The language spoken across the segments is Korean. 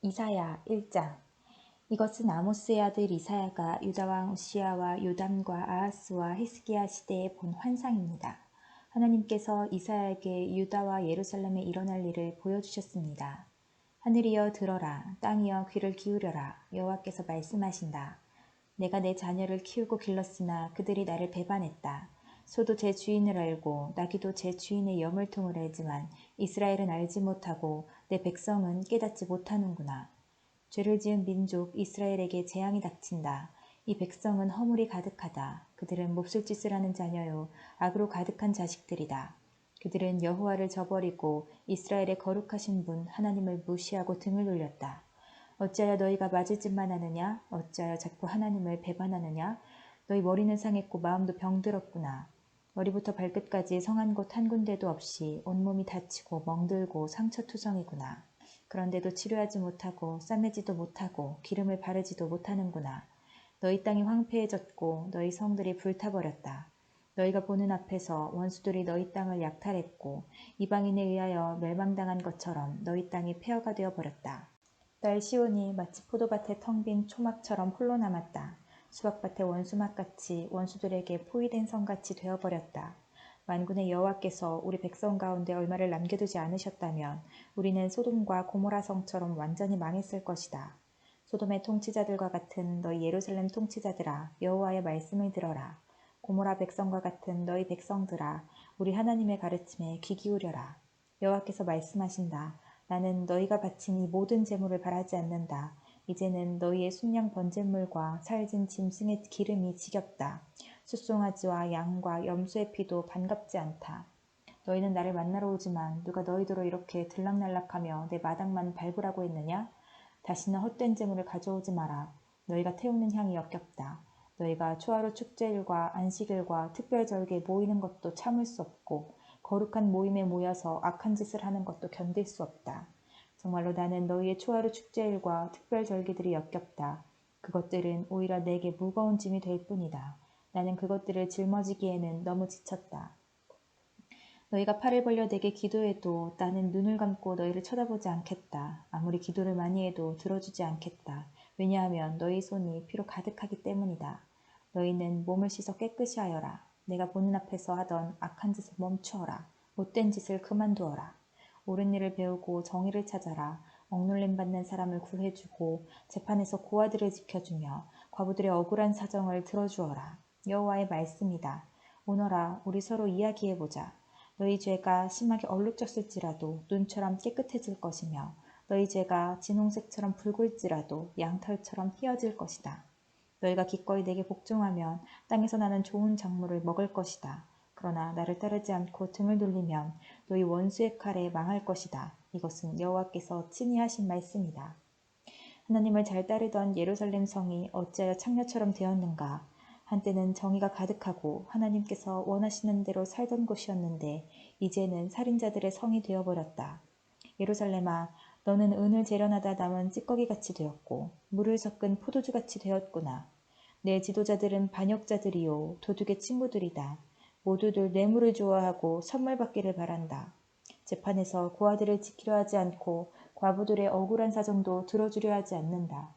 이사야 1장. 이것은 아모스의 아들 이사야가 유다 왕 우시야와 요담과 아하스와 히스기야 시대에 본 환상입니다. 하나님께서 이사야에게 유다와 예루살렘에 일어날 일을 보여주셨습니다. 하늘이여 들어라, 땅이여 귀를 기울여라. 여호와께서 말씀하신다. 내가 내 자녀를 키우고 길렀으나 그들이 나를 배반했다. 소도 제 주인을 알고 나귀도 제 주인의 여물통을 알지만 이스라엘은 알지 못하고 내 백성은 깨닫지 못하는구나. 죄를 지은 민족 이스라엘에게 재앙이 닥친다. 이 백성은 허물이 가득하다. 그들은 몹쓸 짓을 하는 자녀요 악으로 가득한 자식들이다. 그들은 여호와를 저버리고 이스라엘의 거룩하신 분 하나님을 무시하고 등을 돌렸다. 어찌하여 너희가 맞을 짓만 하느냐? 어찌하여 자꾸 하나님을 배반하느냐? 너희 머리는 상했고 마음도 병들었구나. 머리부터 발끝까지 성한 곳 한 군데도 없이 온몸이 다치고 멍들고 상처투성이구나. 그런데도 치료하지 못하고 싸매지도 못하고 기름을 바르지도 못하는구나. 너희 땅이 황폐해졌고 너희 성들이 불타버렸다. 너희가 보는 앞에서 원수들이 너희 땅을 약탈했고 이방인에 의하여 멸망당한 것처럼 너희 땅이 폐허가 되어버렸다. 딸 시온이 마치 포도밭에 텅 빈 초막처럼 홀로 남았다. 수박밭의 원수막같이 원수들에게 포위된 성같이 되어버렸다. 만군의 여호와께서 우리 백성 가운데 얼마를 남겨두지 않으셨다면 우리는 소돔과 고모라 성처럼 완전히 망했을 것이다. 소돔의 통치자들과 같은 너희 예루살렘 통치자들아, 여호와의 말씀을 들어라. 고모라 백성과 같은 너희 백성들아, 우리 하나님의 가르침에 귀 기울여라. 여호와께서 말씀하신다. 나는 너희가 바친 이 모든 제물을 바라지 않는다. 이제는 너희의 순양 번제물과 살진 짐승의 기름이 지겹다. 숫송아지와 양과 염소의 피도 반갑지 않다. 너희는 나를 만나러 오지만 누가 너희더러 이렇게 들락날락하며 내 마당만 밟으라고 했느냐? 다시는 헛된 제물을 가져오지 마라. 너희가 태우는 향이 역겹다. 너희가 초하루 축제일과 안식일과 특별절기에 모이는 것도 참을 수 없고 거룩한 모임에 모여서 악한 짓을 하는 것도 견딜 수 없다. 정말로 나는 너희의 초하루 축제일과 특별절기들이 역겹다. 그것들은 오히려 내게 무거운 짐이 될 뿐이다. 나는 그것들을 짊어지기에는 너무 지쳤다. 너희가 팔을 벌려 내게 기도해도 나는 눈을 감고 너희를 쳐다보지 않겠다. 아무리 기도를 많이 해도 들어주지 않겠다. 왜냐하면 너희 손이 피로 가득하기 때문이다. 너희는 몸을 씻어 깨끗이 하여라. 내가 보는 앞에서 하던 악한 짓을 멈추어라. 못된 짓을 그만두어라. 옳은 일을 배우고 정의를 찾아라. 억눌림 받는 사람을 구해주고 재판에서 고아들을 지켜주며 과부들의 억울한 사정을 들어주어라. 여호와의 말씀이다. 오너라, 우리 서로 이야기해보자. 너희 죄가 심하게 얼룩졌을지라도 눈처럼 깨끗해질 것이며 너희 죄가 진홍색처럼 붉을지라도 양털처럼 휘어질 것이다. 너희가 기꺼이 내게 복종하면 땅에서 나는 좋은 작물을 먹을 것이다. 그러나 나를 따르지 않고 등을 돌리면 너희 원수의 칼에 망할 것이다. 이것은 여호와께서 친히 하신 말씀이다. 하나님을 잘 따르던 예루살렘 성이 어찌하여 창녀처럼 되었는가. 한때는 정의가 가득하고 하나님께서 원하시는 대로 살던 곳이었는데 이제는 살인자들의 성이 되어버렸다. 예루살렘아, 너는 은을 재련하다 남은 찌꺼기같이 되었고 물을 섞은 포도주같이 되었구나. 내 지도자들은 반역자들이요 도둑의 친구들이다. 모두들 뇌물을 좋아하고 선물 받기를 바란다. 재판에서 고아들을 지키려 하지 않고 과부들의 억울한 사정도 들어주려 하지 않는다.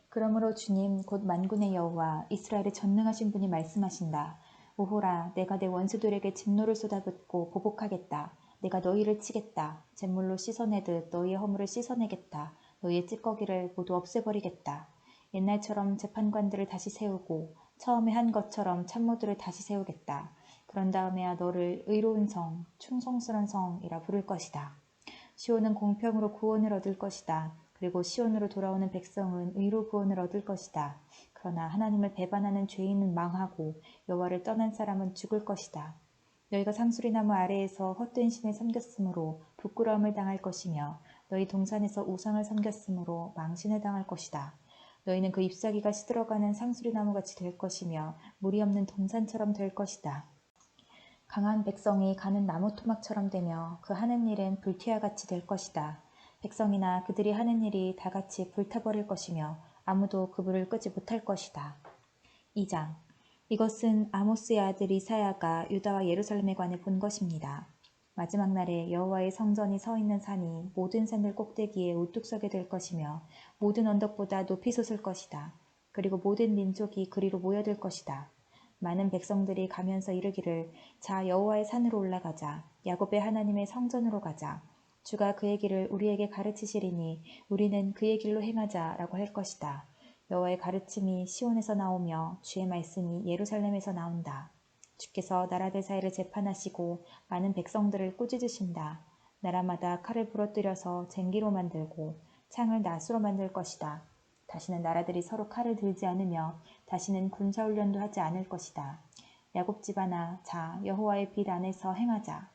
그러므로 주님 곧 만군의 여호와 이스라엘의 전능하신 분이 말씀하신다. 오호라, 내가 내 원수들에게 진노를 쏟아붓고 보복하겠다. 내가 너희를 치겠다. 잿물로 씻어내듯 너희의 허물을 씻어내겠다. 너희의 찌꺼기를 모두 없애버리겠다. 옛날처럼 재판관들을 다시 세우고 처음에 한 것처럼 참모들을 다시 세우겠다. 그런 다음에야 너를 의로운 성, 충성스러운 성이라 부를 것이다. 시온은 공평으로 구원을 얻을 것이다. 그리고 시온으로 돌아오는 백성은 의로 구원을 얻을 것이다. 그러나 하나님을 배반하는 죄인은 망하고 여호와를 떠난 사람은 죽을 것이다. 너희가 상수리나무 아래에서 헛된 신을 섬겼으므로 부끄러움을 당할 것이며 너희 동산에서 우상을 섬겼으므로 망신을 당할 것이다. 너희는 그 잎사귀가 시들어가는 상수리나무같이 될 것이며 물이 없는 동산처럼 될 것이다. 강한 백성이 가는 나무 토막처럼 되며 그 하는 일은 불티와같이 될 것이다. 백성이나 그들이 하는 일이 다같이 불타버릴 것이며 아무도 그 불을 끄지 못할 것이다. 2장. 이것은 아모스의 아들 이사야가 유다와 예루살렘에 관해 본 것입니다. 마지막 날에 여호와의 성전이 서 있는 산이 모든 산들 꼭대기에 우뚝 서게 될 것이며 모든 언덕보다 높이 솟을 것이다. 그리고 모든 민족이 그리로 모여들 것이다. 많은 백성들이 가면서 이르기를 자 여호와의 산으로 올라가자. 야곱의 하나님의 성전으로 가자. 주가 그의 길을 우리에게 가르치시리니 우리는 그의 길로 행하자라고 할 것이다. 여호와의 가르침이 시온에서 나오며 주의 말씀이 예루살렘에서 나온다. 주께서 나라들 사이를 재판하시고 많은 백성들을 꾸짖으신다. 나라마다 칼을 부러뜨려서 쟁기로 만들고 창을 낫으로 만들 것이다. 다시는 나라들이 서로 칼을 들지 않으며 다시는 군사훈련도 하지 않을 것이다. 야곱 집안아 자 여호와의 빛 안에서 행하자.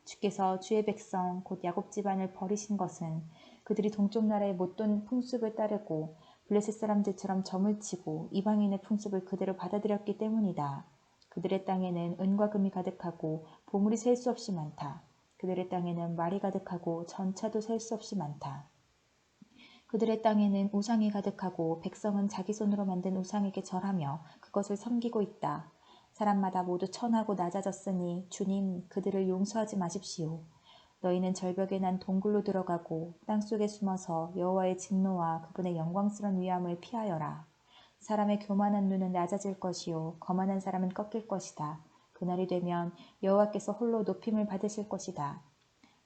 주께서 주의 백성 곧 야곱 집안을 버리신 것은 그들이 동쪽 나라의 못된 풍습을 따르고 블레셋 사람들처럼 점을 치고 이방인의 풍습을 그대로 받아들였기 때문이다. 그들의 땅에는 은과 금이 가득하고 보물이 셀 수 없이 많다. 그들의 땅에는 말이 가득하고 전차도 셀 수 없이 많다. 그들의 땅에는 우상이 가득하고 백성은 자기 손으로 만든 우상에게 절하며 그것을 섬기고 있다. 사람마다 모두 천하고 낮아졌으니 주님 그들을 용서하지 마십시오. 너희는 절벽에 난 동굴로 들어가고 땅속에 숨어서 여호와의 진노와 그분의 영광스러운 위암을 피하여라. 사람의 교만한 눈은 낮아질 것이요 거만한 사람은 꺾일 것이다. 그날이 되면 여호와께서 홀로 높임을 받으실 것이다.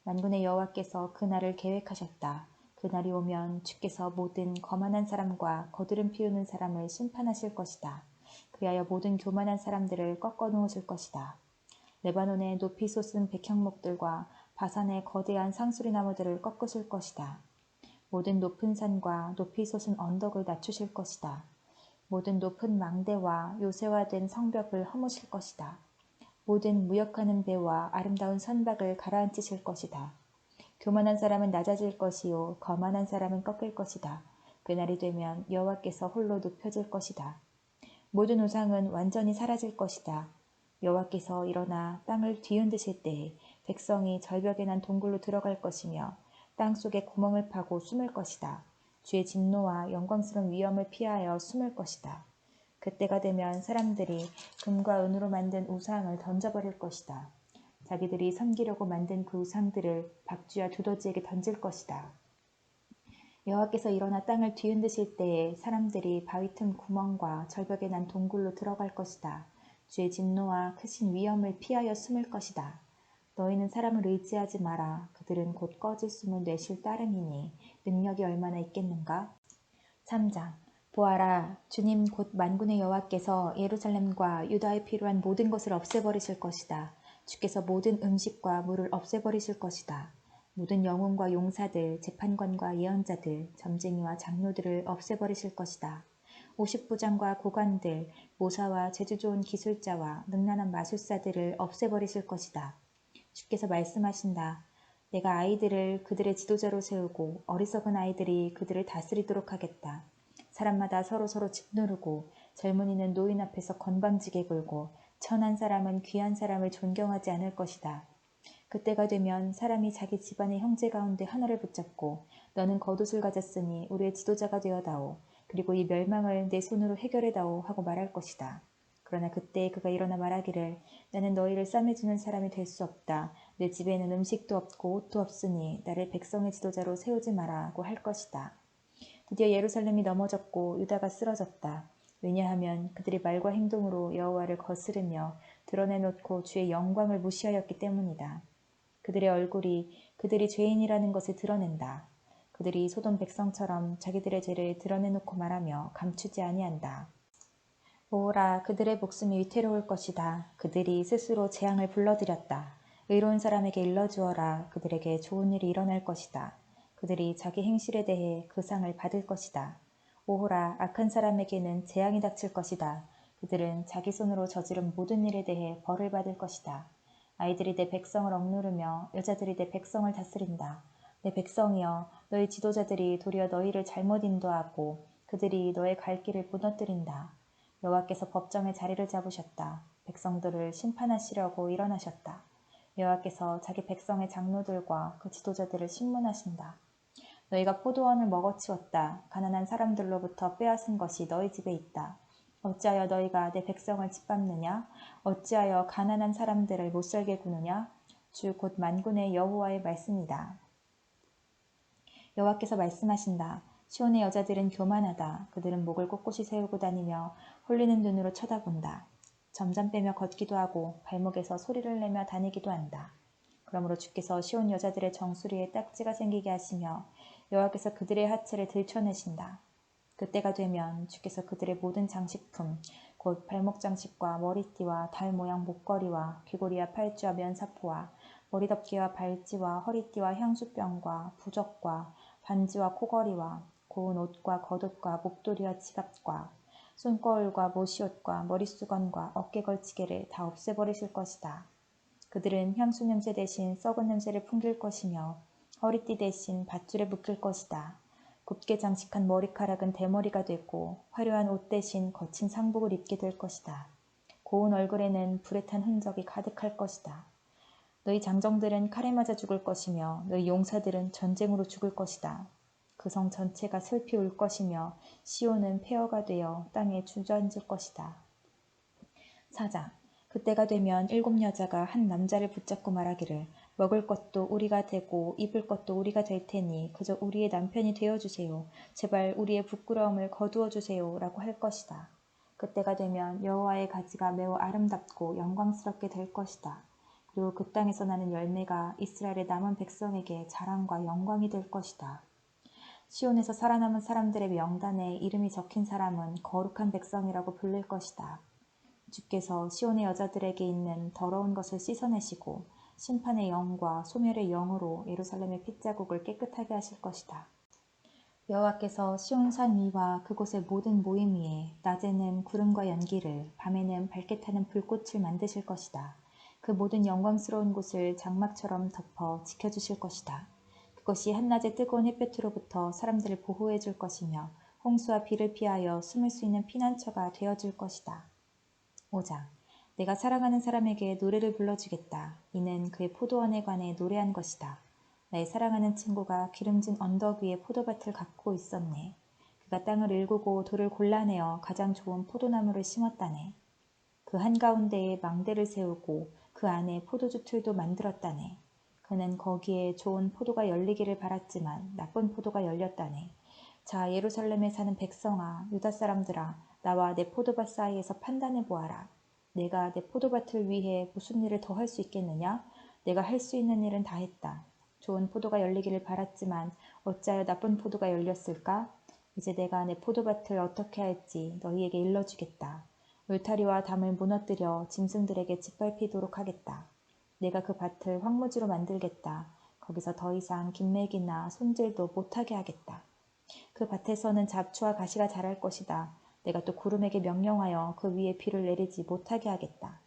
만군의 여호와께서 그날을 계획하셨다. 그날이 오면 주께서 모든 거만한 사람과 거드름 피우는 사람을 심판하실 것이다. 그리하여 모든 교만한 사람들을 꺾어 놓으실 것이다. 레바논의 높이 솟은 백향목들과 바산의 거대한 상수리 나무들을 꺾으실 것이다. 모든 높은 산과 높이 솟은 언덕을 낮추실 것이다. 모든 높은 망대와 요새화된 성벽을 허무실 것이다. 모든 무역하는 배와 아름다운 선박을 가라앉히실 것이다. 교만한 사람은 낮아질 것이요 거만한 사람은 꺾일 것이다. 그날이 되면 여호와께서 홀로 높여질 것이다. 모든 우상은 완전히 사라질 것이다. 여호와께서 일어나 땅을 뒤흔드실 때에 백성이 절벽에 난 동굴로 들어갈 것이며 땅속에 구멍을 파고 숨을 것이다. 주의 진노와 영광스러운 위엄을 피하여 숨을 것이다. 그때가 되면 사람들이 금과 은으로 만든 우상을 던져버릴 것이다. 자기들이 섬기려고 만든 그 우상들을 박쥐와 두더지에게 던질 것이다. 여호와께서 일어나 땅을 뒤흔드실 때에 사람들이 바위 틈 구멍과 절벽에 난 동굴로 들어갈 것이다. 주의 진노와 크신 위엄을 피하여 숨을 것이다. 너희는 사람을 의지하지 마라. 그들은 곧 꺼질 숨을 내쉴 따름이니 능력이 얼마나 있겠는가? 3장 보아라 주님 곧 만군의 여호와께서 예루살렘과 유다에 필요한 모든 것을 없애버리실 것이다. 주께서 모든 음식과 물을 없애버리실 것이다. 모든 영웅과 용사들, 재판관과 예언자들, 점쟁이와 장로들을 없애버리실 것이다. 50부장과 고관들, 모사와 재주 좋은 기술자와 능란한 마술사들을 없애버리실 것이다. 주께서 말씀하신다. 내가 아이들을 그들의 지도자로 세우고 어리석은 아이들이 그들을 다스리도록 하겠다. 사람마다 서로서로 짓누르고 젊은이는 노인 앞에서 건방지게 굴고 천한 사람은 귀한 사람을 존경하지 않을 것이다. 그때가 되면 사람이 자기 집안의 형제 가운데 하나를 붙잡고 너는 겉옷을 가졌으니 우리의 지도자가 되어다오. 그리고 이 멸망을 내 손으로 해결해다오 하고 말할 것이다. 그러나 그때 그가 일어나 말하기를 나는 너희를 싸매주는 사람이 될 수 없다. 내 집에는 음식도 없고 옷도 없으니 나를 백성의 지도자로 세우지 마라고 할 것이다. 드디어 예루살렘이 넘어졌고 유다가 쓰러졌다. 왜냐하면 그들이 말과 행동으로 여호와를 거스르며 드러내놓고 주의 영광을 무시하였기 때문이다. 그들의 얼굴이 그들이 죄인이라는 것을 드러낸다. 그들이 소돔 백성처럼 자기들의 죄를 드러내놓고 말하며 감추지 아니한다. 보라, 그들의 목숨이 위태로울 것이다. 그들이 스스로 재앙을 불러들였다. 의로운 사람에게 일러주어라. 그들에게 좋은 일이 일어날 것이다. 그들이 자기 행실에 대해 그 상을 받을 것이다. 오호라, 악한 사람에게는 재앙이 닥칠 것이다. 그들은 자기 손으로 저지른 모든 일에 대해 벌을 받을 것이다. 아이들이 내 백성을 억누르며 여자들이 내 백성을 다스린다. 내 백성이여, 너희 지도자들이 도리어 너희를 잘못 인도하고 그들이 너의 갈 길을 무너뜨린다. 여호와께서 법정의 자리를 잡으셨다. 백성들을 심판하시려고 일어나셨다. 여호와께서 자기 백성의 장로들과 그 지도자들을 심문하신다. 너희가 포도원을 먹어치웠다. 가난한 사람들로부터 빼앗은 것이 너희 집에 있다. 어찌하여 너희가 내 백성을 짓밟느냐? 어찌하여 가난한 사람들을 못살게 구느냐? 주 곧 만군의 여호와의 말씀이다. 여호와께서 말씀하신다. 시온의 여자들은 교만하다. 그들은 목을 꼿꼿이 세우고 다니며 홀리는 눈으로 쳐다본다. 점점 빼며 걷기도 하고 발목에서 소리를 내며 다니기도 한다. 그러므로 주께서 시온 여자들의 정수리에 딱지가 생기게 하시며 여호와께서 그들의 하체를 들춰내신다. 그때가 되면 주께서 그들의 모든 장식품 곧 발목 장식과 머리띠와 달 모양 목걸이와 귀고리와 팔찌와 면사포와 머리덮개와 발찌와 허리띠와 향수병과 부적과 반지와 코걸이와 고운 옷과 겉옷과 목도리와 지갑과 손거울과 모시옷과 머리수건과 어깨 걸치개를 다 없애버리실 것이다. 그들은 향수 냄새 대신 썩은 냄새를 풍길 것이며 허리띠 대신 밧줄에 묶일 것이다. 곱게 장식한 머리카락은 대머리가 되고 화려한 옷 대신 거친 상복을 입게 될 것이다. 고운 얼굴에는 불에 탄 흔적이 가득할 것이다. 너희 장정들은 칼에 맞아 죽을 것이며 너희 용사들은 전쟁으로 죽을 것이다. 그 성 전체가 슬피 울 것이며 시온은 폐허가 되어 땅에 주저앉을 것이다. 4장. 그때가 되면 7 여자가 한 남자를 붙잡고 말하기를 먹을 것도 우리가 되고 입을 것도 우리가 될 테니 그저 우리의 남편이 되어주세요. 제발 우리의 부끄러움을 거두어주세요. 라고 할 것이다. 그때가 되면 여호와의 가지가 매우 아름답고 영광스럽게 될 것이다. 그리고 그 땅에서 나는 열매가 이스라엘의 남은 백성에게 자랑과 영광이 될 것이다. 시온에서 살아남은 사람들의 명단에 이름이 적힌 사람은 거룩한 백성이라고 불릴 것이다. 주께서 시온의 여자들에게 있는 더러운 것을 씻어내시고 심판의 영과 소멸의 영으로 예루살렘의 핏자국을 깨끗하게 하실 것이다. 여호와께서 시온산 위와 그곳의 모든 모임 위에 낮에는 구름과 연기를 밤에는 밝게 타는 불꽃을 만드실 것이다. 그 모든 영광스러운 곳을 장막처럼 덮어 지켜주실 것이다. 그것이 한낮의 뜨거운 햇볕으로부터 사람들을 보호해 줄 것이며 홍수와 비를 피하여 숨을 수 있는 피난처가 되어줄 것이다. 5장. 내가 사랑하는 사람에게 노래를 불러주겠다. 이는 그의 포도원에 관해 노래한 것이다. 나의 사랑하는 친구가 기름진 언덕 위에 포도밭을 갖고 있었네. 그가 땅을 일구고 돌을 골라내어 가장 좋은 포도나무를 심었다네. 그 한가운데에 망대를 세우고 그 안에 포도주 틀도 만들었다네. 그는 거기에 좋은 포도가 열리기를 바랐지만 나쁜 포도가 열렸다네. 자, 예루살렘에 사는 백성아, 유다 사람들아, 나와 내 포도밭 사이에서 판단해 보아라. 내가 내 포도밭을 위해 무슨 일을 더 할 수 있겠느냐? 내가 할 수 있는 일은 다 했다. 좋은 포도가 열리기를 바랐지만 어찌하여 나쁜 포도가 열렸을까? 이제 내가 내 포도밭을 어떻게 할지 너희에게 일러주겠다. 울타리와 담을 무너뜨려 짐승들에게 짓밟히도록 하겠다. 내가 그 밭을 황무지로 만들겠다. 거기서 더 이상 김매기나 손질도 못하게 하겠다. 그 밭에서는 잡초와 가시가 자랄 것이다. 내가 또 구름에게 명령하여 그 위에 비를 내리지 못하게 하겠다.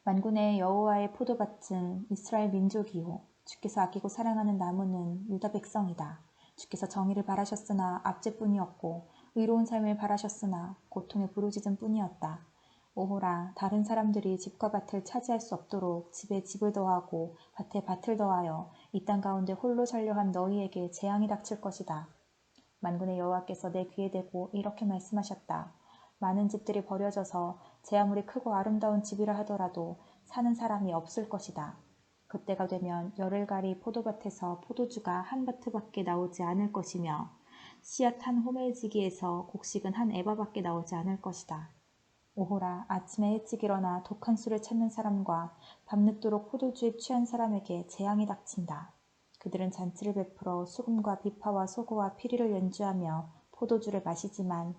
만군의 여호와의 포도밭은 이스라엘 민족이요 주께서 아끼고 사랑하는 나무는 유다 백성이다. 주께서 정의를 바라셨으나 압제뿐이었고 의로운 삶을 바라셨으나 고통의 부르짖음 뿐이었다. 오호라, 다른 사람들이 집과 밭을 차지할 수 없도록 집에 집을 더하고 밭에 밭을 더하여 이 땅 가운데 홀로 살려 한 너희에게 재앙이 닥칠 것이다. 만군의 여호와께서 내 귀에 대고 이렇게 말씀하셨다. 많은 집들이 버려져서 제 아무리 크고 아름다운 집이라 하더라도 사는 사람이 없을 것이다. 그때가 되면 열흘가리 포도밭에서 포도주가 한 바트밖에 나오지 않을 것이며 씨앗 한 호멜지기에서 곡식은 한 에바밖에 나오지 않을 것이다. 오호라, 아침에 일찍 일어나 독한 술을 찾는 사람과 밤늦도록 포도주에 취한 사람에게 재앙이 닥친다. 그들은 잔치를 베풀어 수금과 비파와 소고와 피리를 연주하며 포도주를 마시지만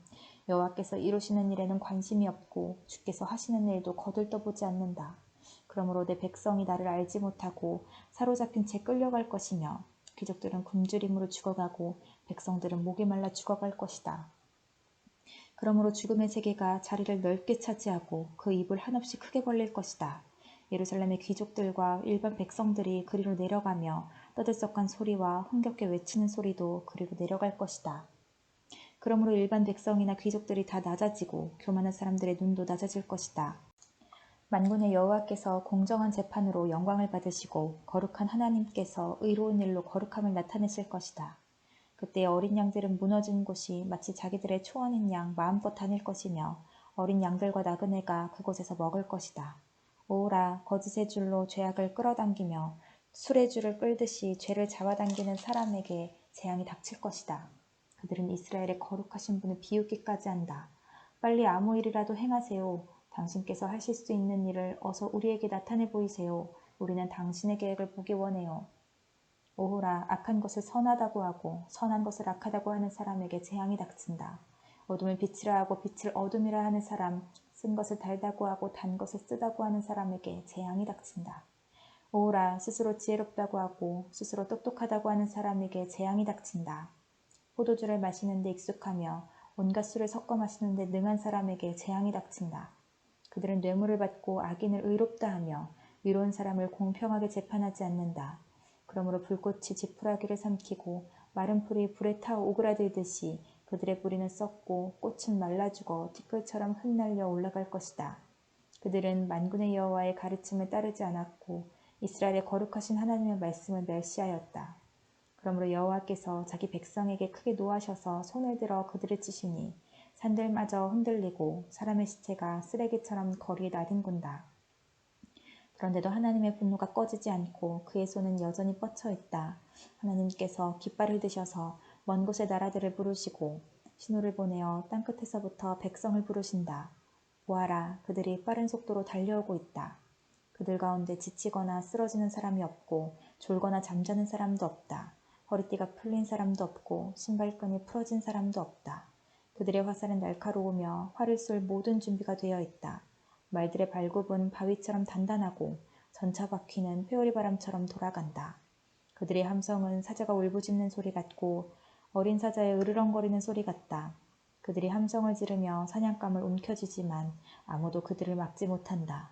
여호와께서 이루시는 일에는 관심이 없고 주께서 하시는 일도 거들떠보지 않는다. 그러므로 내 백성이 나를 알지 못하고 사로잡힌 채 끌려갈 것이며 귀족들은 굶주림으로 죽어가고 백성들은 목이 말라 죽어갈 것이다. 그러므로 죽음의 세계가 자리를 넓게 차지하고 그 입을 한없이 크게 벌릴 것이다. 예루살렘의 귀족들과 일반 백성들이 그리로 내려가며 떠들썩한 소리와 흥겹게 외치는 소리도 그리로 내려갈 것이다. 그러므로 일반 백성이나 귀족들이 다 낮아지고 교만한 사람들의 눈도 낮아질 것이다. 만군의 여호와께서 공정한 재판으로 영광을 받으시고 거룩한 하나님께서 의로운 일로 거룩함을 나타내실 것이다. 그때 어린 양들은 무너진 곳이 마치 자기들의 초원인 양 마음껏 다닐 것이며 어린 양들과 나그네가 그곳에서 먹을 것이다. 오라, 거짓의 줄로 죄악을 끌어당기며 술의 줄을 끌듯이 죄를 잡아당기는 사람에게 재앙이 닥칠 것이다. 그들은 이스라엘의 거룩하신 분을 비웃기까지 한다. 빨리 아무 일이라도 행하세요. 당신께서 하실 수 있는 일을 어서 우리에게 나타내 보이세요. 우리는 당신의 계획을 보기 원해요. 오호라, 악한 것을 선하다고 하고 선한 것을 악하다고 하는 사람에게 재앙이 닥친다. 어둠을 빛이라 하고 빛을 어둠이라 하는 사람, 쓴 것을 달다고 하고 단 것을 쓰다고 하는 사람에게 재앙이 닥친다. 오호라, 스스로 지혜롭다고 하고 스스로 똑똑하다고 하는 사람에게 재앙이 닥친다. 포도주를 마시는데 익숙하며 온갖 술을 섞어 마시는데 능한 사람에게 재앙이 닥친다. 그들은 뇌물을 받고 악인을 의롭다 하며 위로운 사람을 공평하게 재판하지 않는다. 그러므로 불꽃이 지푸라기를 삼키고 마른 풀이 불에 타 오그라들듯이 그들의 뿌리는 썩고 꽃은 말라 죽어 티끌처럼 흩날려 올라갈 것이다. 그들은 만군의 여호와의 가르침을 따르지 않았고 이스라엘의 거룩하신 하나님의 말씀을 멸시하였다. 그러므로 여호와께서 자기 백성에게 크게 노하셔서 손을 들어 그들을 치시니 산들마저 흔들리고 사람의 시체가 쓰레기처럼 거리에 나뒹군다. 그런데도 하나님의 분노가 꺼지지 않고 그의 손은 여전히 뻗쳐 있다. 하나님께서 깃발을 드셔서 먼 곳의 나라들을 부르시고 신호를 보내어 땅끝에서부터 백성을 부르신다. 보아라, 그들이 빠른 속도로 달려오고 있다. 그들 가운데 지치거나 쓰러지는 사람이 없고 졸거나 잠자는 사람도 없다. 허리띠가 풀린 사람도 없고 신발끈이 풀어진 사람도 없다. 그들의 화살은 날카로우며 활을 쏠 모든 준비가 되어 있다. 말들의 발굽은 바위처럼 단단하고 전차 바퀴는 회오리 바람처럼 돌아간다. 그들의 함성은 사자가 울부짖는 소리 같고 어린 사자의 으르렁거리는 소리 같다. 그들이 함성을 지르며 사냥감을 움켜쥐지만 아무도 그들을 막지 못한다.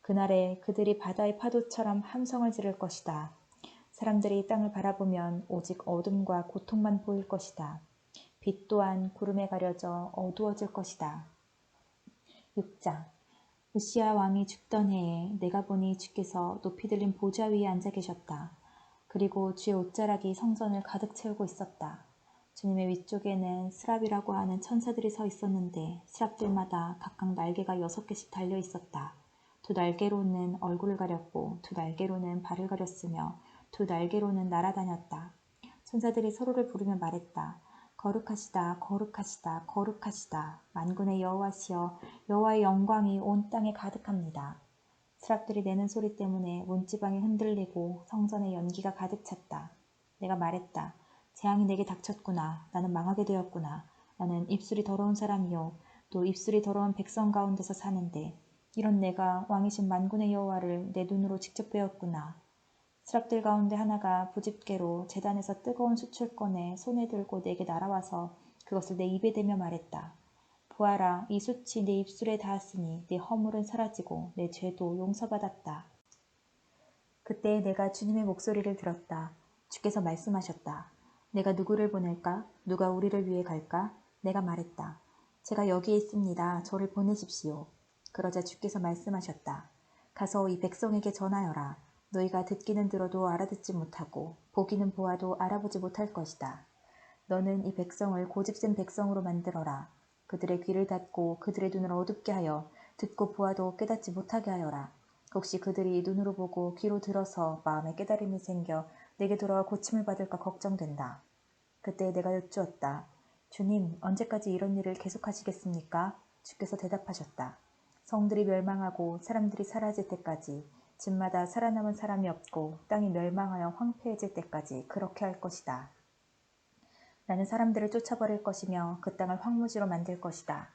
그날에 그들이 바다의 파도처럼 함성을 지를 것이다. 사람들이 땅을 바라보면 오직 어둠과 고통만 보일 것이다. 빛 또한 구름에 가려져 어두워질 것이다. 6장. 우시야 왕이 죽던 해에 내가 보니 주께서 높이 들린 보좌 위에 앉아 계셨다. 그리고 주의 옷자락이 성전을 가득 채우고 있었다. 주님의 위쪽에는 스랍이라고 하는 천사들이 서 있었는데 스랍들마다 각각 날개가 6개씩 달려 있었다. 두 날개로는 얼굴을 가렸고 두 날개로는 발을 가렸으며 두 날개로는 날아다녔다. 천사들이 서로를 부르며 말했다. 거룩하시다, 거룩하시다, 거룩하시다. 만군의 여호와시여, 여호와의 영광이 온 땅에 가득합니다. 스랍들이 내는 소리 때문에 문지방이 흔들리고 성전에 연기가 가득 찼다. 내가 말했다. 재앙이 내게 닥쳤구나. 나는 망하게 되었구나. 나는 입술이 더러운 사람이요. 또 입술이 더러운 백성 가운데서 사는데 이런 내가 왕이신 만군의 여호와를 내 눈으로 직접 배웠구나. 스랍들 가운데 하나가 부집개로 제단에서 뜨거운 숯을 꺼내 손에 들고 내게 날아와서 그것을 내 입에 대며 말했다. 보아라, 이 숯이 내 입술에 닿았으니 내 허물은 사라지고 내 죄도 용서받았다. 그때 내가 주님의 목소리를 들었다. 주께서 말씀하셨다. 내가 누구를 보낼까? 누가 우리를 위해 갈까? 내가 말했다. 제가 여기에 있습니다. 저를 보내십시오. 그러자 주께서 말씀하셨다. 가서 이 백성에게 전하여라. 너희가 듣기는 들어도 알아듣지 못하고 보기는 보아도 알아보지 못할 것이다. 너는 이 백성을 고집센 백성으로 만들어라. 그들의 귀를 닫고 그들의 눈을 어둡게 하여 듣고 보아도 깨닫지 못하게 하여라. 혹시 그들이 눈으로 보고 귀로 들어서 마음에 깨달음이 생겨 내게 돌아와 고침을 받을까 걱정된다. 그때 내가 여쭈었다. 주님, 언제까지 이런 일을 계속하시겠습니까? 주께서 대답하셨다. 성들이 멸망하고 사람들이 사라질 때까지, 집마다 살아남은 사람이 없고 땅이 멸망하여 황폐해질 때까지 그렇게 할 것이다. 나는 사람들을 쫓아버릴 것이며 그 땅을 황무지로 만들 것이다.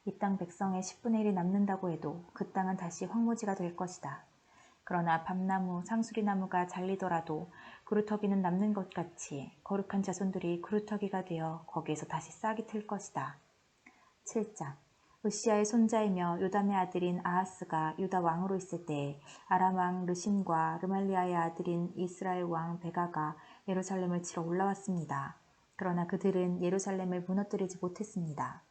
이 땅 백성의 10분의 1이 남는다고 해도 그 땅은 다시 황무지가 될 것이다. 그러나 밤나무, 상수리나무가 잘리더라도 그루터기는 남는 것 같이 거룩한 자손들이 그루터기가 되어 거기에서 다시 싹이 틀 것이다. 7장. 으시야의 손자이며 요담의 아들인 아하스가 유다 왕으로 있을 때에 아람 왕 르신과 르말리아의 아들인 이스라엘 왕 베가가 예루살렘을 치러 올라왔습니다. 그러나 그들은 예루살렘을 무너뜨리지 못했습니다.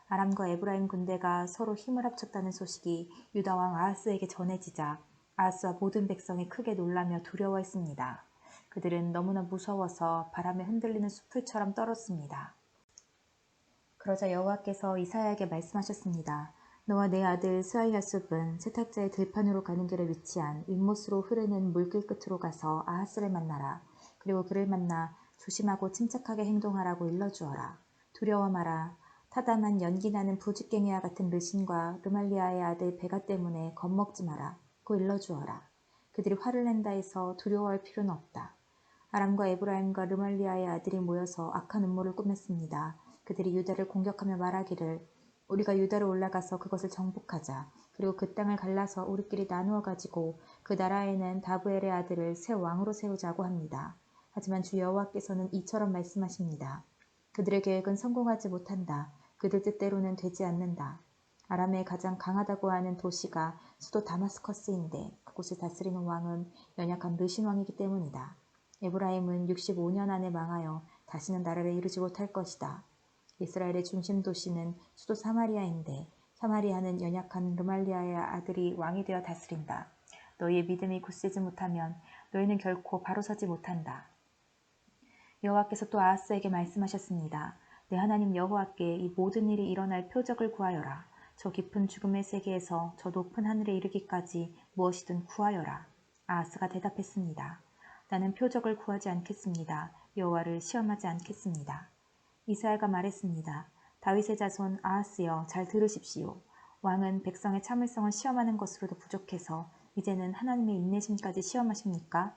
아람과 에브라임 군대가 서로 힘을 합쳤다는 소식이 유다 왕 아하스에게 전해지자 아하스와 모든 백성이 크게 놀라며 두려워했습니다. 그들은 너무나 무서워서 바람에 흔들리는 숲풀처럼 떨었습니다. 그러자 여호와께서 이사야에게 말씀하셨습니다. 너와 내 아들 스아이야숲은 세탁자의 들판으로 가는 길에 위치한 윗못으로 흐르는 물길 끝으로 가서 아하스를 만나라. 그리고 그를 만나 조심하고 침착하게 행동하라고 일러주어라. 두려워 마라. 타담한 연기나는 부직갱이와 같은 르신과 르말리아의 아들 베가 때문에 겁먹지 마라. 고 일러주어라. 그들이 화를 낸다 해서 두려워할 필요는 없다. 아람과 에브라임과 르말리아의 아들이 모여서 악한 음모를 꾸몄습니다. 그들이 유다를 공격하며 말하기를 우리가 유다로 올라가서 그것을 정복하자. 그리고 그 땅을 갈라서 우리끼리 나누어 가지고 그 나라에는 다브엘의 아들을 새 왕으로 세우자고 합니다. 하지만 주 여호와께서는 이처럼 말씀하십니다. 그들의 계획은 성공하지 못한다. 그들 뜻대로는 되지 않는다. 아람의 가장 강하다고 하는 도시가 수도 다마스커스인데 그곳을 다스리는 왕은 연약한 르신 왕이기 때문이다. 에브라임은 65년 안에 망하여 다시는 나라를 이루지 못할 것이다. 이스라엘의 중심 도시는 수도 사마리아인데 사마리아는 연약한 르말리아의 아들이 왕이 되어 다스린다. 너희의 믿음이 굳세지 못하면 너희는 결코 바로 서지 못한다. 여호와께서 또 아하스에게 말씀하셨습니다. 내 하나님 여호와께 이 모든 일이 일어날 표적을 구하여라. 저 깊은 죽음의 세계에서 저 높은 하늘에 이르기까지 무엇이든 구하여라. 아하스가 대답했습니다. 나는 표적을 구하지 않겠습니다. 여호와를 시험하지 않겠습니다. 이사야가 말했습니다. 다윗의 자손 아하스여 잘 들으십시오. 왕은 백성의 참을성을 시험하는 것으로도 부족해서 이제는 하나님의 인내심까지 시험하십니까?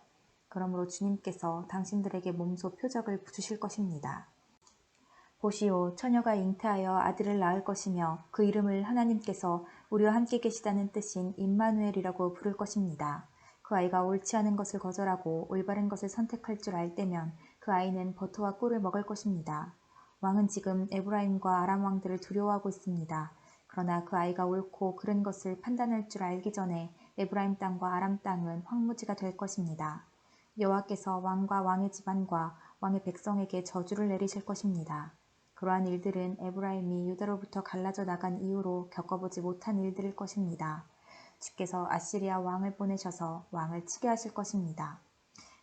그러므로 주님께서 당신들에게 몸소 표적을 주실 것입니다. 보시오, 처녀가 잉태하여 아들을 낳을 것이며 그 이름을 하나님께서 우리와 함께 계시다는 뜻인 임마누엘이라고 부를 것입니다. 그 아이가 옳지 않은 것을 거절하고 올바른 것을 선택할 줄 알 때면 그 아이는 버터와 꿀을 먹을 것입니다. 왕은 지금 에브라임과 아람 왕들을 두려워하고 있습니다. 그러나 그 아이가 옳고 그른 것을 판단할 줄 알기 전에 에브라임 땅과 아람 땅은 황무지가 될 것입니다. 여호와께서 왕과 왕의 집안과 왕의 백성에게 저주를 내리실 것입니다. 그러한 일들은 에브라임이 유다로부터 갈라져 나간 이후로 겪어보지 못한 일들일 것입니다. 주께서 아시리아 왕을 보내셔서 왕을 치게 하실 것입니다.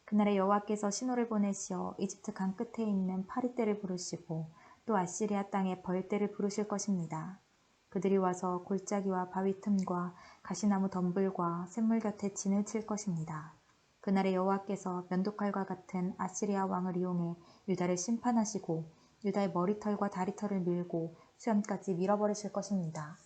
그날에 여호와께서 신호를 보내시어 이집트 강 끝에 있는 파리떼를 부르시고 또 아시리아 땅에 벌떼를 부르실 것입니다. 그들이 와서 골짜기와 바위 틈과 가시나무 덤불과 샘물 곁에 진을 칠 것입니다. 그날에 여호와께서 면도칼과 같은 아시리아 왕을 이용해 유다를 심판하시고 유다의 머리털과 다리털을 밀고 수염까지 밀어버리실 것입니다.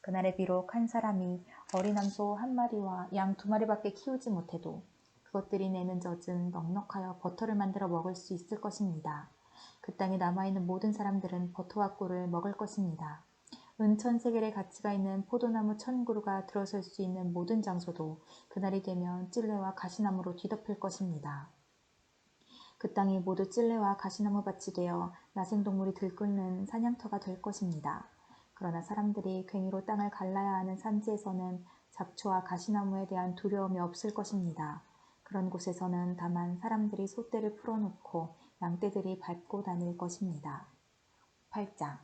그날에 비록 한 사람이 어린 암소 한 마리와 양 두 마리밖에 키우지 못해도 그것들이 내는 젖은 넉넉하여 버터를 만들어 먹을 수 있을 것입니다. 그 땅에 남아있는 모든 사람들은 버터와 꿀을 먹을 것입니다. 은천 세겔의 가치가 있는 포도나무 1000그루가 들어설 수 있는 모든 장소도 그날이 되면 찔레와 가시나무로 뒤덮일 것입니다. 그 땅이 모두 찔레와 가시나무 밭이 되어 야생동물이 들끓는 사냥터가 될 것입니다. 그러나 사람들이 괭이로 땅을 갈라야 하는 산지에서는 잡초와 가시나무에 대한 두려움이 없을 것입니다. 그런 곳에서는 다만 사람들이 소떼를 풀어놓고 양떼들이 밟고 다닐 것입니다. 8장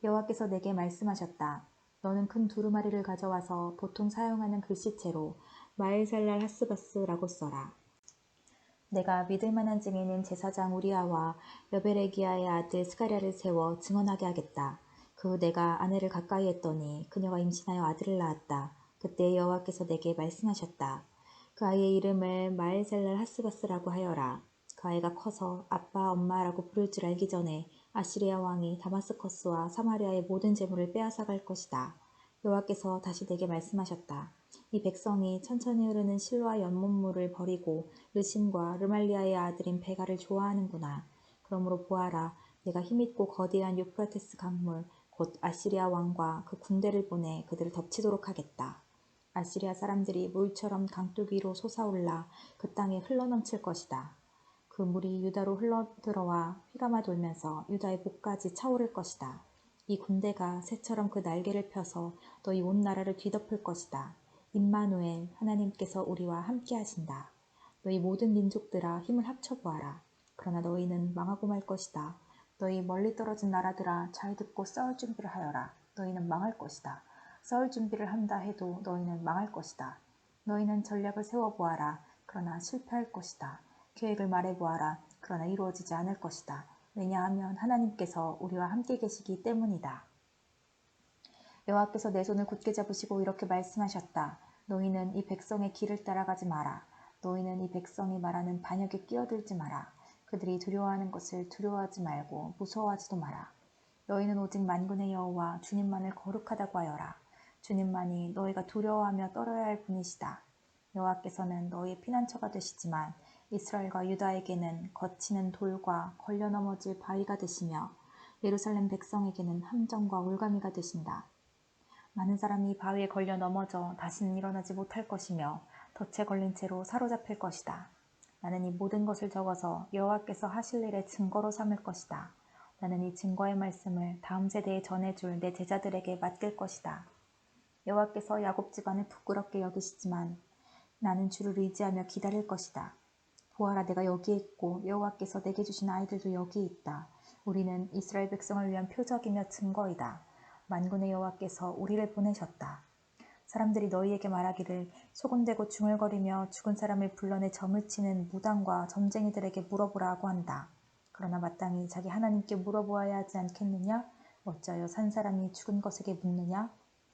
여호와께서 내게 말씀하셨다. 너는 큰 두루마리를 가져와서 보통 사용하는 글씨체로 마엘살랄 하스바스라고 써라. 내가 믿을 만한 증인인 제사장 우리아와 여베레기야의 아들 스가랴를 세워 증언하게 하겠다. 그 후 내가 아내를 가까이 했더니 그녀가 임신하여 아들을 낳았다. 그때 여호와께서 내게 말씀하셨다. 그 아이의 이름을 마엘살랄 하스바스라고 하여라. 그 아이가 커서 아빠, 엄마라고 부를 줄 알기 전에 아시리아 왕이 다마스커스와 사마리아의 모든 재물을 빼앗아갈 것이다. 여호와께서 다시 내게 말씀하셨다. 이 백성이 천천히 흐르는 실로와 연못물을 버리고 르신과 르말리아의 아들인 베가를 좋아하는구나. 그러므로 보아라, 내가 힘있고 거대한 유프라테스 강물 곧 아시리아 왕과 그 군대를 보내 그들을 덮치도록 하겠다. 아시리아 사람들이 물처럼 강둑위로 솟아올라 그 땅에 흘러넘칠 것이다. 그 물이 유다로 흘러들어와 휘감아 돌면서 유다의 목까지 차오를 것이다. 이 군대가 새처럼 그 날개를 펴서 너희 온 나라를 뒤덮을 것이다. 임마누엘, 하나님께서 우리와 함께 하신다. 너희 모든 민족들아 힘을 합쳐보아라. 그러나 너희는 망하고 말 것이다. 너희 멀리 떨어진 나라들아 잘 듣고 싸울 준비를 하여라. 너희는 망할 것이다. 싸울 준비를 한다 해도 너희는 망할 것이다. 너희는 전략을 세워보아라. 그러나 실패할 것이다. 계획을 말해보아라. 그러나 이루어지지 않을 것이다. 왜냐하면 하나님께서 우리와 함께 계시기 때문이다. 여호와께서 내 손을 굳게 잡으시고 이렇게 말씀하셨다. 너희는 이 백성의 길을 따라가지 마라. 너희는 이 백성이 말하는 반역에 끼어들지 마라. 그들이 두려워하는 것을 두려워하지 말고 무서워하지도 마라. 너희는 오직 만군의 여호와 주님만을 거룩하다고 하여라. 주님만이 너희가 두려워하며 떨어야 할 분이시다. 여호와께서는 너희의 피난처가 되시지만 이스라엘과 유다에게는 거치는 돌과 걸려 넘어질 바위가 되시며 예루살렘 백성에게는 함정과 올가미가 되신다. 많은 사람이 바위에 걸려 넘어져 다시는 일어나지 못할 것이며 덫에 걸린 채로 사로잡힐 것이다. 나는 이 모든 것을 적어서 여호와께서 하실 일의 증거로 삼을 것이다. 나는 이 증거의 말씀을 다음 세대에 전해줄 내 제자들에게 맡길 것이다. 여호와께서 야곱 집안을 부끄럽게 여기시지만 나는 주를 의지하며 기다릴 것이다. 보아라, 내가 여기에 있고 여호와께서 내게 주신 아이들도 여기에 있다. 우리는 이스라엘 백성을 위한 표적이며 증거이다. 만군의 여호와께서 우리를 보내셨다. 사람들이 너희에게 말하기를 소곤대고 중얼거리며 죽은 사람을 불러내 점을 치는 무당과 점쟁이들에게 물어보라고 한다. 그러나 마땅히 자기 하나님께 물어보아야 하지 않겠느냐? 어찌하여 산 사람이 죽은 것에게 묻느냐?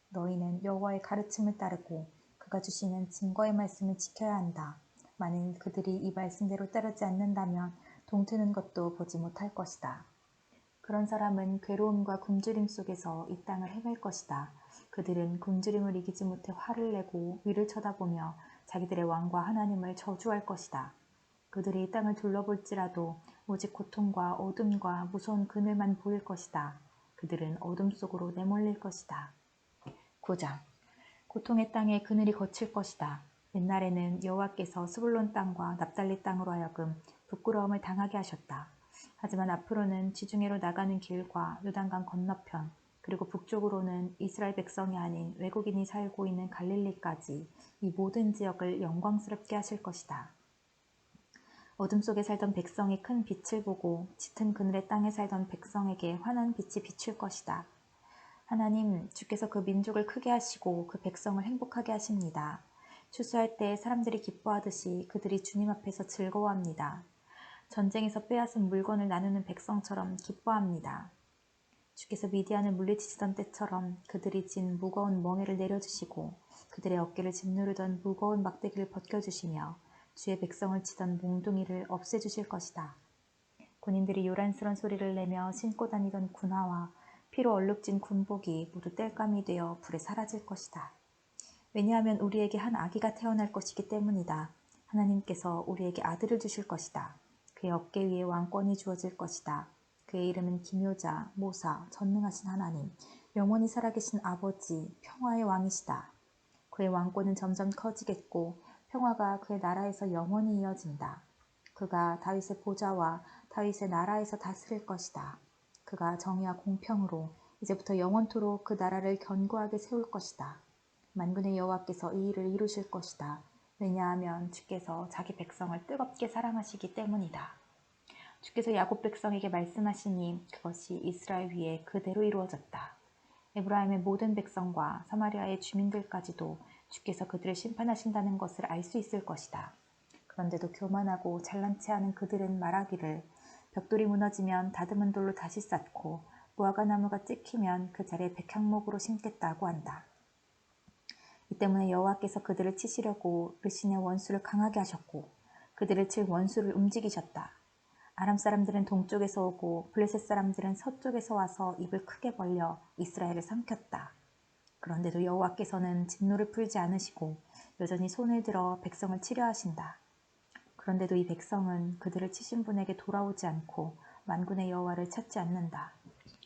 너희는 여호와의 가르침을 따르고 그가 주시는 증거의 말씀을 지켜야 한다. 만일 그들이 이 말씀대로 따르지 않는다면 동트는 것도 보지 못할 것이다. 그런 사람은 괴로움과 굶주림 속에서 이 땅을 헤맬 것이다. 그들은 굶주림을 이기지 못해 화를 내고 위를 쳐다보며 자기들의 왕과 하나님을 저주할 것이다. 그들이 이 땅을 둘러볼지라도 오직 고통과 어둠과 무서운 그늘만 보일 것이다. 그들은 어둠 속으로 내몰릴 것이다. 9장. 고통의 땅에 그늘이 거칠 것이다. 옛날에는 여호와께서 스불론 땅과 납달리 땅으로 하여금 부끄러움을 당하게 하셨다. 하지만 앞으로는 지중해로 나가는 길과 요단강 건너편 그리고 북쪽으로는 이스라엘 백성이 아닌 외국인이 살고 있는 갈릴리까지 이 모든 지역을 영광스럽게 하실 것이다. 어둠 속에 살던 백성이 큰 빛을 보고 짙은 그늘의 땅에 살던 백성에게 환한 빛이 비출 것이다. 하나님, 주께서 그 민족을 크게 하시고 그 백성을 행복하게 하십니다. 추수할 때 사람들이 기뻐하듯이 그들이 주님 앞에서 즐거워합니다. 전쟁에서 빼앗은 물건을 나누는 백성처럼 기뻐합니다. 주께서 미디안을 물리치시던 때처럼 그들이 진 무거운 멍에를 내려주시고 그들의 어깨를 짓누르던 무거운 막대기를 벗겨주시며 주의 백성을 치던 몽둥이를 없애주실 것이다. 군인들이 요란스런 소리를 내며 신고 다니던 군화와 피로 얼룩진 군복이 모두 땔감이 되어 불에 사라질 것이다. 왜냐하면 우리에게 한 아기가 태어날 것이기 때문이다. 하나님께서 우리에게 아들을 주실 것이다. 그의 어깨 위에 왕권이 주어질 것이다. 그의 이름은 기묘자, 모사, 전능하신 하나님, 영원히 살아계신 아버지, 평화의 왕이시다. 그의 왕권은 점점 커지겠고 평화가 그의 나라에서 영원히 이어진다. 그가 다윗의 보좌와 다윗의 나라에서 다스릴 것이다. 그가 정의와 공평으로 이제부터 영원토록 그 나라를 견고하게 세울 것이다. 만군의 여호와께서 이 일을 이루실 것이다. 왜냐하면 주께서 자기 백성을 뜨겁게 사랑하시기 때문이다. 주께서 야곱 백성에게 말씀하시니 그것이 이스라엘 위에 그대로 이루어졌다. 에브라임의 모든 백성과 사마리아의 주민들까지도 주께서 그들을 심판하신다는 것을 알 수 있을 것이다. 그런데도 교만하고 잘난 체하는 그들은 말하기를 벽돌이 무너지면 다듬은 돌로 다시 쌓고 무화과 나무가 찍히면 그 자리에 백향목으로 심겠다고 한다. 이 때문에 여호와께서 그들을 치시려고 르신의 원수를 강하게 하셨고 그들을 칠 원수를 움직이셨다. 아람 사람들은 동쪽에서 오고 블레셋 사람들은 서쪽에서 와서 입을 크게 벌려 이스라엘을 삼켰다. 그런데도 여호와께서는 진노를 풀지 않으시고 여전히 손을 들어 백성을 치려하신다. 그런데도 이 백성은 그들을 치신 분에게 돌아오지 않고 만군의 여호와를 찾지 않는다.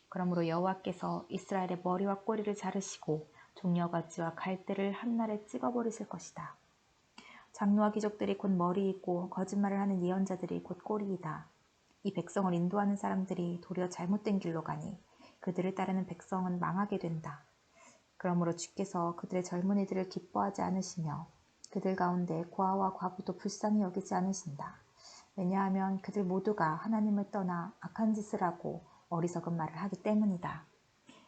그러므로 여호와께서 이스라엘의 머리와 꼬리를 자르시고 종려가지와 갈대를 한날에 찍어버리실 것이다. 장로와 귀족들이 곧 머리이고 거짓말을 하는 예언자들이 곧 꼬리이다. 이 백성을 인도하는 사람들이 도리어 잘못된 길로 가니 그들을 따르는 백성은 망하게 된다. 그러므로 주께서 그들의 젊은이들을 기뻐하지 않으시며 그들 가운데 고아와 과부도 불쌍히 여기지 않으신다. 왜냐하면 그들 모두가 하나님을 떠나 악한 짓을 하고 어리석은 말을 하기 때문이다.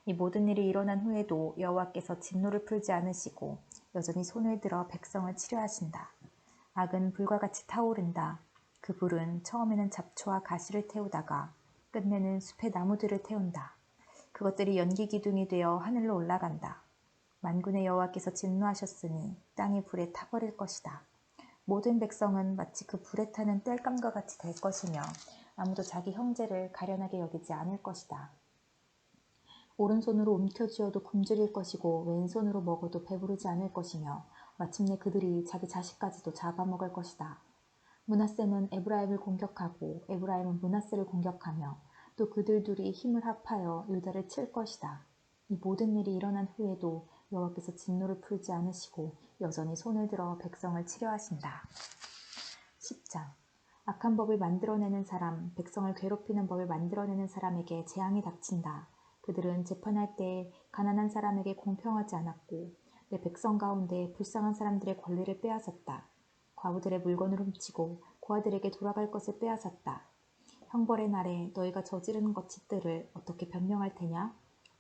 이 모든 일이 일어난 후에도 여호와께서 진노를 풀지 않으시고 여전히 손을 들어 백성을 치려하신다. 악은 불과 같이 타오른다. 그 불은 처음에는 잡초와 가시를 태우다가 끝내는 숲의 나무들을 태운다. 그것들이 연기 기둥이 되어 하늘로 올라간다. 만군의 여호와께서 진노하셨으니 땅이 불에 타버릴 것이다. 모든 백성은 마치 그 불에 타는 땔감과 같이 될 것이며 아무도 자기 형제를 가련하게 여기지 않을 것이다. 오른손으로 움켜쥐어도 굶주릴 것이고 왼손으로 먹어도 배부르지 않을 것이며 마침내 그들이 자기 자식까지도 잡아먹을 것이다. 므낫세는 에브라임을 공격하고 에브라임은 므낫세를 공격하며 또 그들 둘이 힘을 합하여 유다를 칠 것이다. 이 모든 일이 일어난 후에도 여호와께서 진노를 풀지 않으시고 여전히 손을 들어 백성을 치려하신다. 10장. 악한 법을 만들어내는 사람, 백성을 괴롭히는 법을 만들어내는 사람에게 재앙이 닥친다. 그들은 재판할 때 가난한 사람에게 공평하지 않았고 내 백성 가운데 불쌍한 사람들의 권리를 빼앗았다. 과부들의 물건을 훔치고 고아들에게 돌아갈 것을 빼앗았다. 형벌의 날에 너희가 저지르는 거짓들을 어떻게 변명할 테냐?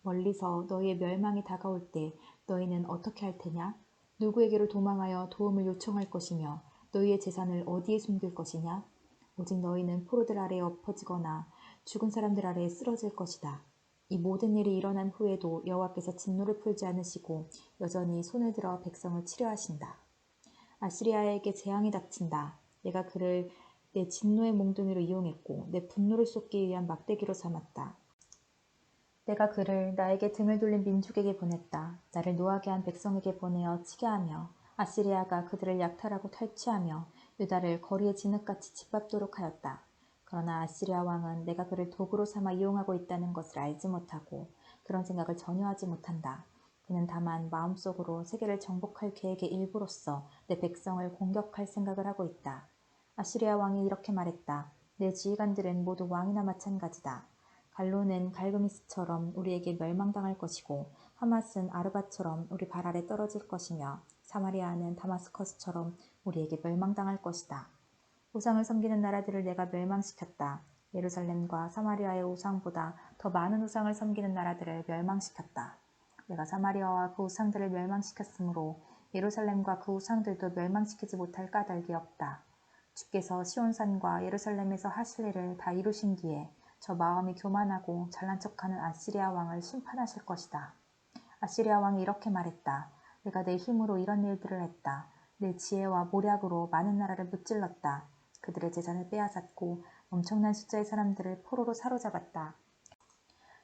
멀리서 너희의 멸망이 다가올 때 너희는 어떻게 할 테냐? 누구에게로 도망하여 도움을 요청할 것이며 너희의 재산을 어디에 숨길 것이냐? 오직 너희는 포로들 아래에 엎어지거나 죽은 사람들 아래에 쓰러질 것이다. 이 모든 일이 일어난 후에도 여호와께서 진노를 풀지 않으시고 여전히 손을 들어 백성을 치려하신다. 아시리아에게 재앙이 닥친다. 내가 그를 내 진노의 몽둥이로 이용했고 내 분노를 쏟기 위한 막대기로 삼았다. 내가 그를 나에게 등을 돌린 민족에게 보냈다. 나를 노하게 한 백성에게 보내어 치게 하며 아시리아가 그들을 약탈하고 탈취하며 유다를 거리의 진흙같이 짓밟도록 하였다. 그러나 아시리아 왕은 내가 그를 도구로 삼아 이용하고 있다는 것을 알지 못하고 그런 생각을 전혀 하지 못한다. 그는 다만 마음속으로 세계를 정복할 계획의 일부로서 내 백성을 공격할 생각을 하고 있다. 아시리아 왕이 이렇게 말했다. 내 지휘관들은 모두 왕이나 마찬가지다. 갈로는 갈그미스처럼 우리에게 멸망당할 것이고 하맛은 아르바처럼 우리 발 아래 떨어질 것이며 사마리아는 다마스커스처럼 우리에게 멸망당할 것이다. 우상을 섬기는 나라들을 내가 멸망시켰다. 예루살렘과 사마리아의 우상보다 더 많은 우상을 섬기는 나라들을 멸망시켰다. 내가 사마리아와 그 우상들을 멸망시켰으므로 예루살렘과 그 우상들도 멸망시키지 못할 까닭이 없다. 주께서 시온산과 예루살렘에서 하실 일을 다 이루신 뒤에 저 마음이 교만하고 잘난 척하는 아시리아 왕을 심판하실 것이다. 아시리아 왕이 이렇게 말했다. 내가 내 힘으로 이런 일들을 했다. 내 지혜와 모략으로 많은 나라를 무찔렀다. 그들의 재산을 빼앗았고 엄청난 숫자의 사람들을 포로로 사로잡았다.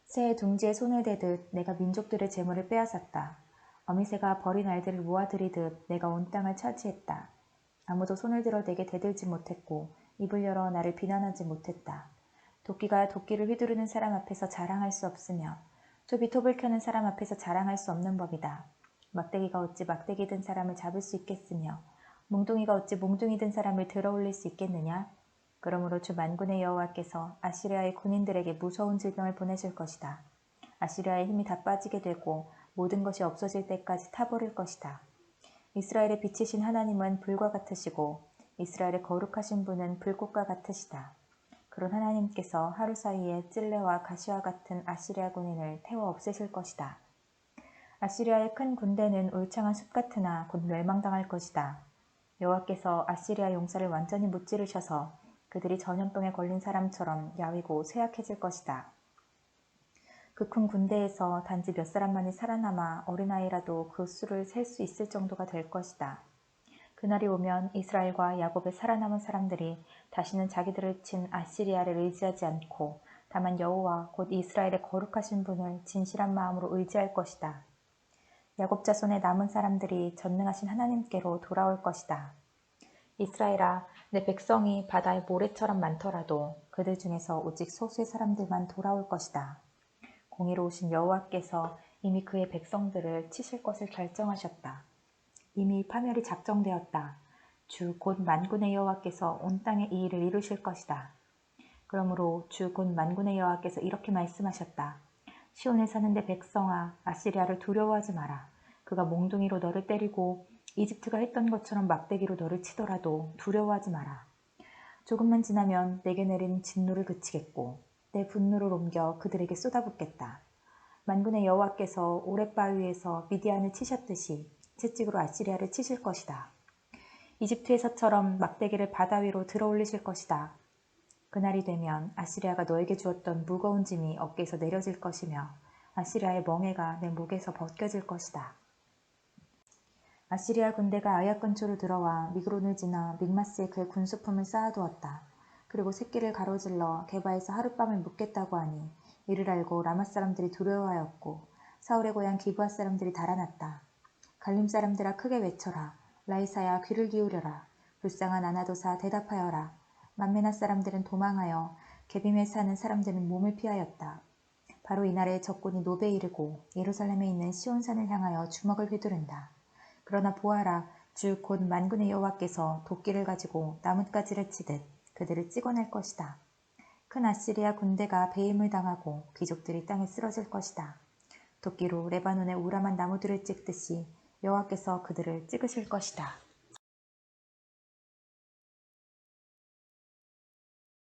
새의 둥지에 손을 대듯 내가 민족들의 재물을 빼앗았다. 어미새가 버린 알들을 모아들이듯 내가 온 땅을 차지했다. 아무도 손을 들어 내게 대들지 못했고 입을 열어 나를 비난하지 못했다. 도끼가 도끼를 휘두르는 사람 앞에서 자랑할 수 없으며 톱이 톱을 켜는 사람 앞에서 자랑할 수 없는 법이다. 막대기가 어찌 막대기 든 사람을 잡을 수 있겠으며 몽둥이가 어찌 몽둥이 든 사람을 들어올릴 수 있겠느냐? 그러므로 주 만군의 여호와께서 아시리아의 군인들에게 무서운 질병을 보내실 것이다. 아시리아의 힘이 다 빠지게 되고 모든 것이 없어질 때까지 타버릴 것이다. 이스라엘의 빛이신 하나님은 불과 같으시고 이스라엘의 거룩하신 분은 불꽃과 같으시다. 그런 하나님께서 하루 사이에 찔레와 가시와 같은 아시리아 군인을 태워 없애실 것이다. 아시리아의 큰 군대는 울창한 숲 같으나 곧 멸망당할 것이다. 여호와께서 아시리아 용사를 완전히 무찌르셔서 그들이 전염병에 걸린 사람처럼 야위고 쇠약해질 것이다. 그 큰 군대에서 단지 몇 사람만이 살아남아 어린아이라도 그 수를 셀 수 있을 정도가 될 것이다. 그날이 오면 이스라엘과 야곱의 살아남은 사람들이 다시는 자기들을 친 아시리아를 의지하지 않고 다만 여호와 곧 이스라엘의 거룩하신 분을 진실한 마음으로 의지할 것이다. 야곱 자손의 남은 사람들이 전능하신 하나님께로 돌아올 것이다. 이스라엘아, 내 백성이 바다의 모래처럼 많더라도 그들 중에서 오직 소수의 사람들만 돌아올 것이다. 공의로우신 여호와께서 이미 그의 백성들을 치실 것을 결정하셨다. 이미 파멸이 작정되었다. 주 곧 만군의 여호와께서 온 땅에 이 일을 이루실 것이다. 그러므로 주 곧 만군의 여호와께서 이렇게 말씀하셨다. 시온에 사는 내 백성아, 아시리아를 두려워하지 마라. 그가 몽둥이로 너를 때리고 이집트가 했던 것처럼 막대기로 너를 치더라도 두려워하지 마라. 조금만 지나면 내게 내린 진노를 그치겠고 내 분노를 옮겨 그들에게 쏟아붓겠다. 만군의 여호와께서 오랫바위에서 미디안을 치셨듯이 채찍으로 아시리아를 치실 것이다. 이집트에서처럼 막대기를 바다 위로 들어올리실 것이다. 그날이 되면 아시리아가 너에게 주었던 무거운 짐이 어깨에서 내려질 것이며 아시리아의 멍에가 내 목에서 벗겨질 것이다. 아시리아 군대가 아얏 근처로 들어와 미그론을 지나 믹마스에 그의 군수품을 쌓아두었다. 그리고 새끼를 가로질러 게바에서 하룻밤을 묵겠다고 하니 이를 알고 라마 사람들이 두려워하였고 사울의 고향 기브아 사람들이 달아났다. 갈림 사람들아 크게 외쳐라. 라이사야 귀를 기울여라. 불쌍한 아나도사 대답하여라. 만메나 사람들은 도망하여 게빔에 사는 사람들은 몸을 피하였다. 바로 이날에 적군이 노베에 이르고 예루살렘에 있는 시온산을 향하여 주먹을 휘두른다. 그러나 보아라, 주 곧 만군의 여호와께서 도끼를 가지고 나뭇가지를 치듯 그들을 찍어낼 것이다. 큰 아시리아 군대가 배임을 당하고 귀족들이 땅에 쓰러질 것이다. 도끼로 레바논의 우람한 나무들을 찍듯이 여호와께서 그들을 찍으실 것이다.